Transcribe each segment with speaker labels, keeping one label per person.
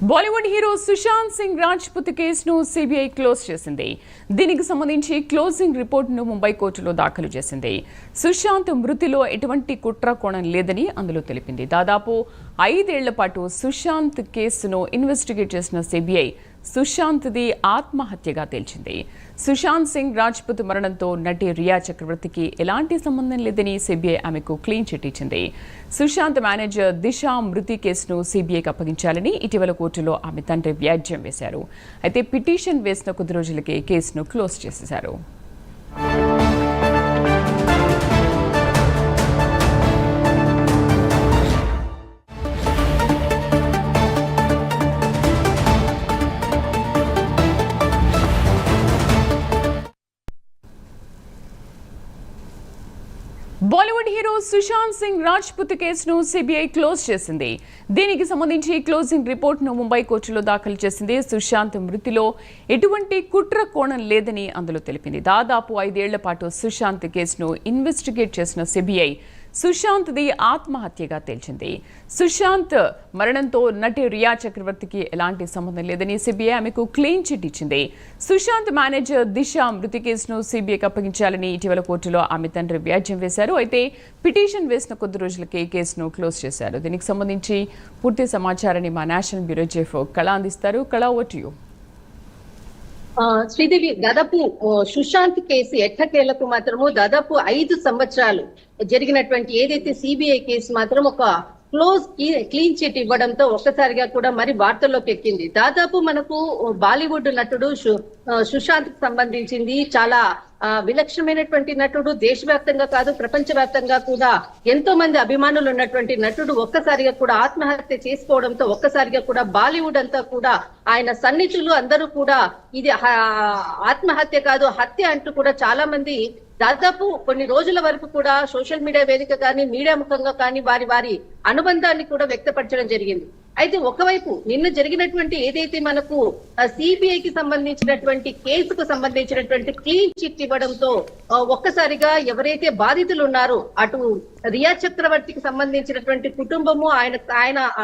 Speaker 1: Bollywood hero Sushant Singh Rajput కేసును CBI close చేసింది. దీనికి సంబంధించి క్లోజింగ్ రిపోర్టును ముంబై కోర్టులో దాఖలు చేసింది. సుశాంత్ మృతిలో ఎటువంటి కుట్ర కోణం లేదని అందులో తెలిపింది. దాదాపు 5 ఏళ్ల పాటు సుశాంత్ కేసును ఇన్వెస్టిగేట్ చేసిన సిబిఐ సుశాంత్ది ఆత్మహత్యగా తేల్చింది. సుశాంత్ సింగ్ రాజ్పుత్ మరణంతో నటి రియా చక్రవర్తికి ఎలాంటి సంబంధం లేదని సిబిఐ ఆమెకు క్లీన్ చిట్ ఇచ్చింది. సుశాంత్ మేనేజర్ దిశా మృతి కేసును సిబిఐకి అప్పగించాలని ఇటీవల కోర్టులో ఆమె తండ్రి వ్యాజ్యం వేశారు. అయితే పిటిషన్ వేసిన కొద్ది రోజులకే కేసును క్లోజ్ చేసేశారు. బాలీవుడ్ హీరో సుశాంత్ సింగ్ రాజ్పుత్ కేసును సిబిఐ క్లోజ్ చేసింది. దీనికి సంబంధించి క్లోజింగ్ రిపోర్టును ముంబై కోర్టులో దాఖలు చేసింది. సుశాంత్ మృతిలో ఎటువంటి కుట్ర కోణం లేదని అందులో తెలిపింది. దాదాపు 5 ఏళ్ల పాటు సుశాంత్ కేసును ఇన్వెస్టిగేట్ చేసిన సిబిఐ సుశాంత్ది ఆత్మహత్యగా తేల్చింది. సుశాంత్ మరణంతో నటి రియా చక్రవర్తికి ఎలాంటి సంబంధం లేదని సిబిఐ ఆమెకు క్లీన్ చిట్ ఇచ్చింది. సుశాంత్ మేనేజర్ దిశా మృతి కేసును సిబిఐకి అప్పగించాలని ఇటీవల కోర్టులో ఆమె తండ్రి వ్యాజ్యం వేశారు. అయితే పిటిషన్ వేసిన కొద్ది రోజులకే కేసును క్లోజ్ చేశారు. దీనికి సంబంధించి పూర్తి సమాచారాన్ని మా నేషనల్ బ్యూరో చీఫ్ కళ అందిస్తారు. కళ, ఓవర్ టు యు.
Speaker 2: శ్రీదేవి, దాదాపు సుశాంత్ కేసు ఎట్టకేలకు మాత్రము దాదాపు 5 సంవత్సరాలు జరిగినటువంటి ఏదైతే సిబిఐ కేసు మాత్రం ఒక క్లీన్ చిట్ ఇవ్వడంతో ఒక్కసారిగా కూడా మరి వార్తల్లోకి ఎక్కింది. దాదాపు మనకు బాలీవుడ్ నటుడు సుశాంత్ కి సంబంధించింది చాలా విలక్షణమైనటువంటి నటుడు. దేశవ్యాప్తంగా కాదు, ప్రపంచవ్యాప్తంగా కూడా ఎంతో మంది అభిమానులు ఉన్నటువంటి నటుడు ఒక్కసారిగా కూడా ఆత్మహత్య చేసుకోవడంతో ఒక్కసారిగా కూడా బాలీవుడ్ అంతా కూడా ఆయన సన్నిహితులు అందరూ కూడా ఇది ఆత్మహత్య కాదు హత్య అంటూ కూడా చాలా మంది దాదాపు కొన్ని రోజుల వరకు కూడా సోషల్ మీడియా వేదిక కానీ మీడియా ముఖంగా కానీ వారి అనుబంధాన్ని కూడా వ్యక్తపరచడం జరిగింది. అయితే ఒకవైపు నిన్న జరిగినటువంటి ఏదైతే మనకు సిబిఐకి సంబంధించినటువంటి కేసుకు సంబంధించినటువంటి క్లీన్ చిట్ ఇవ్వడంతో ఒక్కసారిగా ఎవరైతే బాధితులు ఉన్నారో అటు రియా చక్రవర్తికి సంబంధించినటువంటి కుటుంబము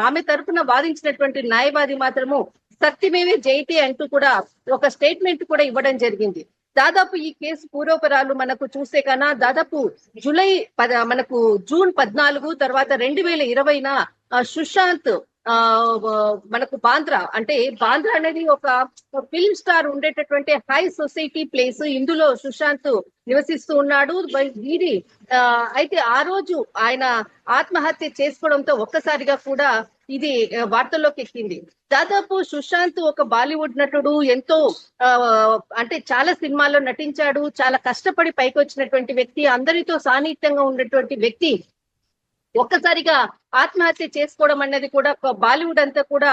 Speaker 2: ఆమె తరఫున వాదించినటువంటి న్యాయవాది మాత్రము సత్యమేవే జయతే అంటూ కూడా ఒక స్టేట్మెంట్ కూడా ఇవ్వడం జరిగింది. దాదాపు ఈ కేసు పూర్వపరాలు మనకు చూస్తే కన్నా దాదాపు మనకు జూన్ 14 తర్వాత 2020 సుశాంత్ మనకు బాంద్రా అనేది ఒక ఫిల్మ్ స్టార్ ఉండేటటువంటి హై సొసైటీ ప్లేస్. ఇందులో సుశాంత్ నివసిస్తూ ఉన్నాడు. అయితే ఆ రోజు ఆయన ఆత్మహత్య చేసుకోవడంతో ఒక్కసారిగా కూడా ఇది వార్తల్లోకి ఎక్కింది. దాదాపు సుశాంత్ ఒక బాలీవుడ్ నటుడు, ఎంతో చాలా సినిమాల్లో నటించాడు, చాలా కష్టపడి పైకి వచ్చినటువంటి వ్యక్తి, అందరితో సాన్నిహిత్యంగా ఉన్నటువంటి వ్యక్తి ఒక్కసారిగా ఆత్మహత్య చేసుకోవడం అన్నది కూడా బాలీవుడ్ అంతా కూడా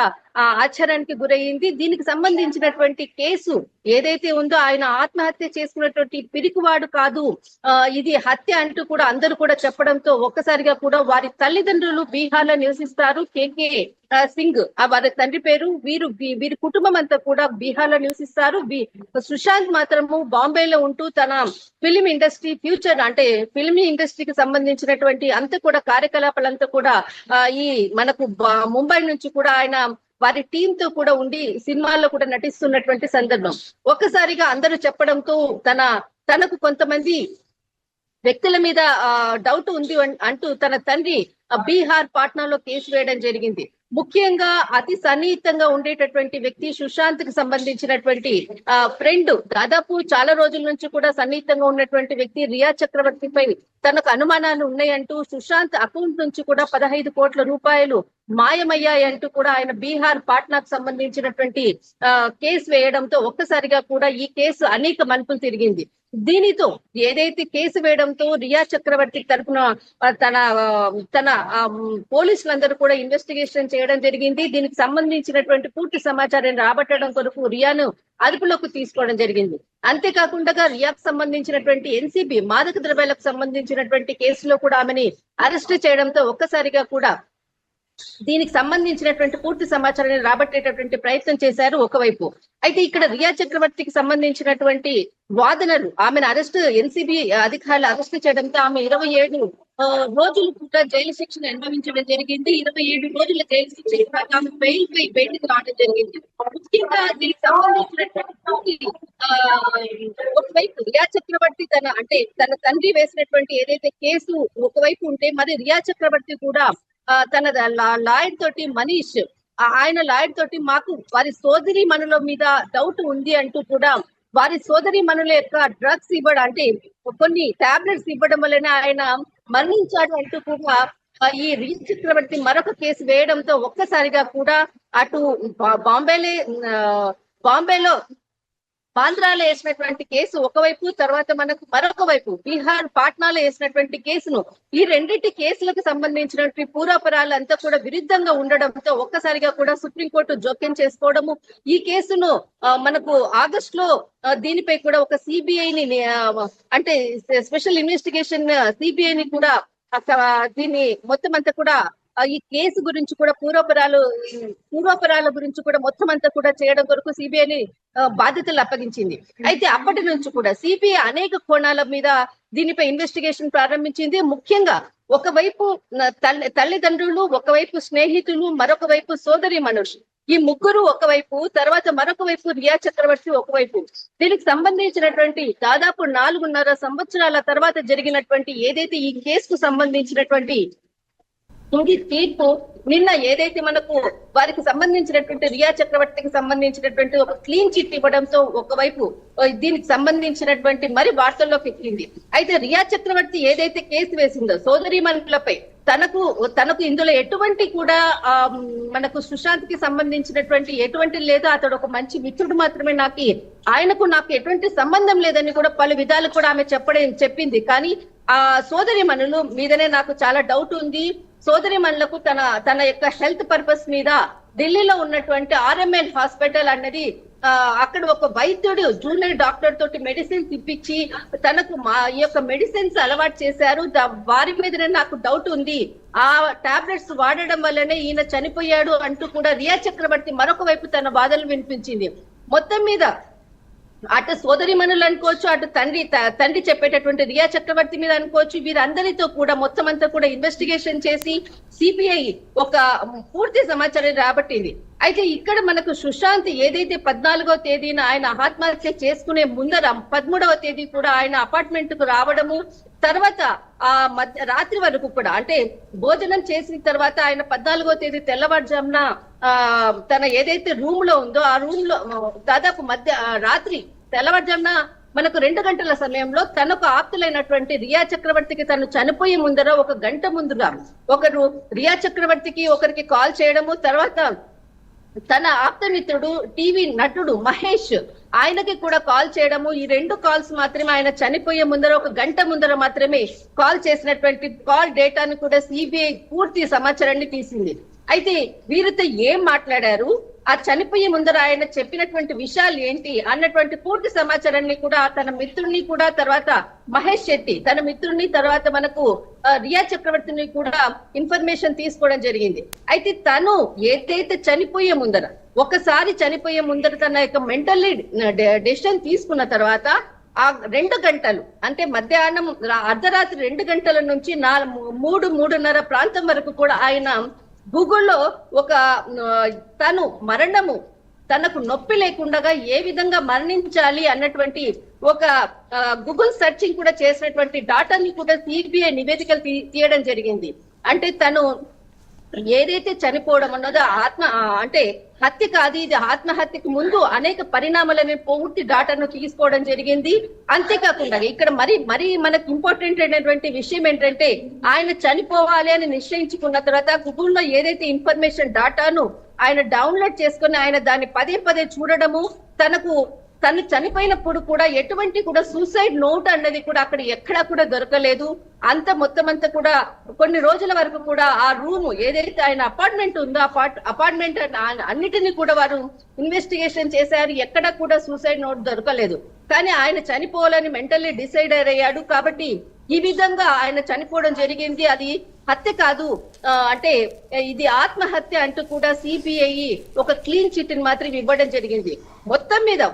Speaker 2: ఆశ్చర్యానికి గురయ్యింది. దీనికి సంబంధించినటువంటి కేసు ఏదైతే ఉందో ఆయన ఆత్మహత్య చేసుకున్నటువంటి పిరికివాడు కాదు, ఇది హత్య అంటూ కూడా అందరూ కూడా చెప్పడంతో ఒక్కసారిగా కూడా వారి తల్లిదండ్రులు బీహార్ లో నివసిస్తారు. కేకే సింగ్ వారి తండ్రి పేరు. వీరి కుటుంబం అంతా కూడా బీహార్ లో నివసిస్తారు. సుశాంత్ మాత్రము బాంబేలో ఉంటూ తన ఫిల్మ్ ఇండస్ట్రీ ఫ్యూచర్ ఫిల్మ్ ఇండస్ట్రీకి సంబంధించినటువంటి అంతా కూడా కార్యకలాపాలంతా కూడా ఈ మనకు ముంబై నుంచి కూడా ఆయన వారి టీమ్ తో కూడా ఉండి సినిమాల్లో కూడా నటిస్తున్నటువంటి సందర్భం. ఒక్కసారిగా అందరూ చెప్పడంతో తనకు కొంతమంది వ్యక్తుల మీద డౌట్ ఉంది అంటూ తన తండ్రి బీహార్ పాట్నాలో కేసు వేయడం జరిగింది. ముఖ్యంగా అతి సన్నిహితంగా ఉండేటటువంటి వ్యక్తి, సుశాంత్ కి సంబంధించినటువంటి ఫ్రెండ్, దాదాపు చాలా రోజుల నుంచి కూడా సన్నిహితంగా ఉన్నటువంటి వ్యక్తి రియా చక్రవర్తిపై తనకు అనుమానాలు ఉన్నాయంటూ సుశాంత్ అకౌంట్ నుంచి కూడా 15 కోట్ల రూపాయలు మాయమయ్యాయంటూ కూడా ఆయన బీహార్ పాట్నాకు సంబంధించినటువంటి కేసు వేయడంతో ఒక్కసారిగా కూడా ఈ కేసు అనేక మలుపులు తిరిగింది. దీనితో ఏదైతే కేసు వేయడంతో రియా చక్రవర్తి తరఫున తన పోలీసులందరూ కూడా ఇన్వెస్టిగేషన్ చేయడం జరిగింది. దీనికి సంబంధించినటువంటి పూర్తి సమాచారాన్ని రాబట్టడం కొరకు రియాను అదుపులోకి తీసుకోవడం జరిగింది. అంతేకాకుండా రియాకు సంబంధించినటువంటి ఎన్సీబీ మాదక ద్రవ్యాలకు సంబంధించినటువంటి కేసులో కూడా ఆమెని అరెస్ట్ చేయడంతో ఒక్కసారిగా కూడా దీనికి సంబంధించినటువంటి పూర్తి సమాచారాన్ని రాబట్టేటటువంటి ప్రయత్నం చేశారు ఒకవైపు. అయితే ఇక్కడ రియా చక్రవర్తికి సంబంధించినటువంటి వాదనలు ఆమెను అరెస్ట్ ఎన్సీబీ అధికారులు అరెస్ట్ చేయడంతో ఆమె 27 రోజులు కూడా జైలు శిక్షను అనుభవించడం జరిగింది. 27 రోజుల జైలు శిక్ష తర్వాత ఆమె బయటకు రావడం జరిగింది. ముఖ్యంగా దీనికి సంబంధించినటువంటి ఒకవైపు రియా చక్రవర్తి తన తండ్రి వేసినటువంటి ఏదైతే కేసు ఒకవైపు ఉంటే, మరి రియా చక్రవర్తి కూడా తన లాయర్ తోటి మనీష్ ఆయన లాయర్ తోటి మాకు వారి సోదరి మనుల మీద డౌట్ ఉంది అంటూ కూడా వారి సోదరి మనుల యొక్క డ్రగ్స్ ఇవ్వడం, అంటే కొన్ని టాబ్లెట్స్ ఇవ్వడం వల్లనే ఆయన మరణించాడు అంటూ కూడా ఈ రియా చక్రవర్తి మరొక కేసు వేయడంతో ఒక్కసారిగా కూడా అటు బాంబేలో బాంద్రాలో వేసినటువంటి కేసు ఒకవైపు, తర్వాత మనకు మరొక వైపు బీహార్ పాట్నాలో వేసినటువంటి కేసును, ఈ రెండింటి కేసులకు సంబంధించినటువంటి పూర్వాపరాలు అంతా కూడా విరుద్ధంగా ఉండడంతో ఒక్కసారిగా కూడా సుప్రీంకోర్టు జోక్యం చేసుకోవడము, ఈ కేసును మనకు ఆగస్టులో దీనిపై కూడా ఒక సిబిఐని అంటే స్పెషల్ ఇన్వెస్టిగేషన్ సిబిఐని కూడా దీన్ని మొత్తం అంతా కూడా ఈ కేసు గురించి కూడా పూర్వాపరాల గురించి కూడా మొత్తం అంతా కూడా చేయడం కొరకు సిబిఐని బాధ్యతలు అప్పగించింది. అయితే అప్పటి నుంచి కూడా సిబిఐ అనేక కోణాల మీద దీనిపై ఇన్వెస్టిగేషన్ ప్రారంభించింది. ముఖ్యంగా ఒకవైపు తల్లిదండ్రులు, ఒకవైపు స్నేహితులు, మరొక వైపు సోదరి మనుషులు, ఈ ముగ్గురు ఒకవైపు, తర్వాత మరొక వైపు రియా చక్రవర్తి ఒకవైపు. దీనికి సంబంధించినటువంటి దాదాపు 4.5 సంవత్సరాల తర్వాత జరిగినటువంటి ఏదైతే ఈ కేసుకు సంబంధించినటువంటి తీర్పు నిన్న ఏదైతే మనకు వారికి సంబంధించినటువంటి రియా చక్రవర్తికి సంబంధించినటువంటి ఒక క్లీన్ చిట్ ఇవ్వడంతో ఒకవైపు దీనికి సంబంధించినటువంటి మరి వార్తల్లోకి ఎక్కింది. అయితే రియా చక్రవర్తి ఏదైతే కేసు వేసిందో సోదరీమణులపై, తనకు ఇందులో ఎటువంటి కూడా మనకు సుశాంత్ కి సంబంధించినటువంటి ఎటువంటి లేదు, అతడు ఒక మంచి మిత్రుడు మాత్రమే, నాకు ఎటువంటి సంబంధం లేదని కూడా పలు విధాలు కూడా ఆమె చెప్పింది. కానీ ఆ సోదరీమణుల మీదనే నాకు చాలా డౌట్ ఉంది. సోదరీమణులకు తన యొక్క హెల్త్ పర్పస్ మీద ఢిల్లీలో ఉన్నటువంటి ఆర్ఎంఎల్ హాస్పిటల్ అన్నది అక్కడ ఒక వైద్యుడు జూనియర్ డాక్టర్ తోటి మెడిసిన్స్ ఇప్పించి తనకు ఈ యొక్క మెడిసిన్స్ అలవాటు చేశారు. వారి మీదనే నాకు డౌట్ ఉంది, ఆ టాబ్లెట్స్ వాడడం వల్లనే ఈయన చనిపోయాడు అంటూ కూడా రియా చక్రవర్తి మరొక వైపు తన వాదనలు వినిపించింది. మొత్తం మీద అటు సోదరిమణులు అనుకోవచ్చు, అటు తండ్రి చెప్పేటటువంటి రియా చక్రవర్తి మీద అనుకోవచ్చు, వీరందరితో కూడా మొత్తం అంతా కూడా ఇన్వెస్టిగేషన్ చేసి సిబిఐ ఒక పూర్తి సమాచారం రాబట్టింది. అయితే ఇక్కడ మనకు సుశాంత్ ఏదైతే 14వ తేదీన ఆయన ఆత్మహత్య చేసుకునే ముందర 13వ తేదీ కూడా ఆయన అపార్ట్మెంట్ కు రావడము, తర్వాత రాత్రి వరకు కూడా అంటే భోజనం చేసిన తర్వాత ఆయన 14వ తేదీ తెల్లవారుజామున తన ఏదైతే రూమ్ లో ఉందో ఆ రూమ్ లో దాదాపు రాత్రి తెల్లవారుజామున మనకు 2 గంటల సమయంలో తనకు ఆప్తులైనటువంటి రియా చక్రవర్తికి తను చనిపోయే ముందర 1 గంట ముందుగా ఒకరు రియా చక్రవర్తికి ఒకరికి కాల్ చేయడము, తర్వాత తన ఆప్తమిత్రుడు టీవీ నటుడు మహేష్ ఆయనకి కూడా కాల్ చేయడము, ఈ 2 కాల్స్ మాత్రమే ఆయన చనిపోయే ముందర 1 గంట ముందర మాత్రమే కాల్ చేసినటువంటి కాల్ డేటాను కూడా సిబిఐ పూర్తి సమాచారాన్ని తీసింది. అయితే వీరితో ఏం మాట్లాడారు, ఆ చనిపోయే ముందర ఆయన చెప్పినటువంటి విషయాలు ఏంటి అన్నటువంటి పూర్తి సమాచారాన్ని కూడా తన మిత్రుడిని కూడా, తర్వాత మహేష్ శెట్టి తన మిత్రుడిని, తర్వాత మనకు రియా చక్రవర్తిని కూడా ఇన్ఫర్మేషన్ తీసుకోవడం జరిగింది. అయితే తను ఏదైతే ఒకసారి చనిపోయే ముందర తన యొక్క మెంటల్లీ డెసిషన్ తీసుకున్న తర్వాత ఆ 2 గంటలు అంటే మధ్యాహ్నం అర్ధరాత్రి 2 గంటల నుంచి 3:30 ప్రాంతం వరకు కూడా ఆయన గూగుల్లో తనకు నొప్పి లేకుండా ఏ విధంగా మరణించాలి అన్నటువంటి ఒక గూగుల్ సర్చింగ్ కూడా చేసినటువంటి డాటాని కూడా సిబిఐ నివేదికలు తీయడం జరిగింది. అంటే తను ఏదైతే చనిపోవడం అన్నదో అంటే హత్య కాదు, ఇది ఆత్మహత్యకు ముందు అనేక పరిణామాలని పూర్తి డాటాను తీసుకోవడం జరిగింది. అంతేకాకుండా ఇక్కడ మరి మనకు ఇంపార్టెంట్ అయినటువంటి విషయం ఏంటంటే ఆయన చనిపోవాలి అని నిశ్చయించుకున్న తర్వాత గూగుల్లో ఏదైతే ఇన్ఫర్మేషన్ డాటాను ఆయన డౌన్లోడ్ చేసుకుని ఆయన దాన్ని పదే చూడడము, తను చనిపోయినప్పుడు కూడా ఎటువంటి కూడా సూసైడ్ నోట్ అన్నది కూడా అక్కడ ఎక్కడా కూడా దొరకలేదు. మొత్తం అంతా కూడా కొన్ని రోజుల వరకు కూడా ఆ రూమ్ ఏదైతే ఆయన అపార్ట్మెంట్ ఉందో అపార్ట్మెంట్ అన్నిటినీ కూడా వారు ఇన్వెస్టిగేషన్ చేశారు, ఎక్కడ కూడా సూసైడ్ నోట్ దొరకలేదు. కానీ ఆయన చనిపోవాలని మెంటల్లీ డిసైడ్ అయ్యాడు. కాబట్టి ఈ విధంగా ఆయన చనిపోవడం జరిగింది. అది హత్య కాదు, అంటే ఇది ఆత్మహత్య అంటూ కూడా సిబిఐ ఒక క్లీన్ చిట్ ని మాత్రం ఇవ్వడం జరిగింది. మొత్తం మీద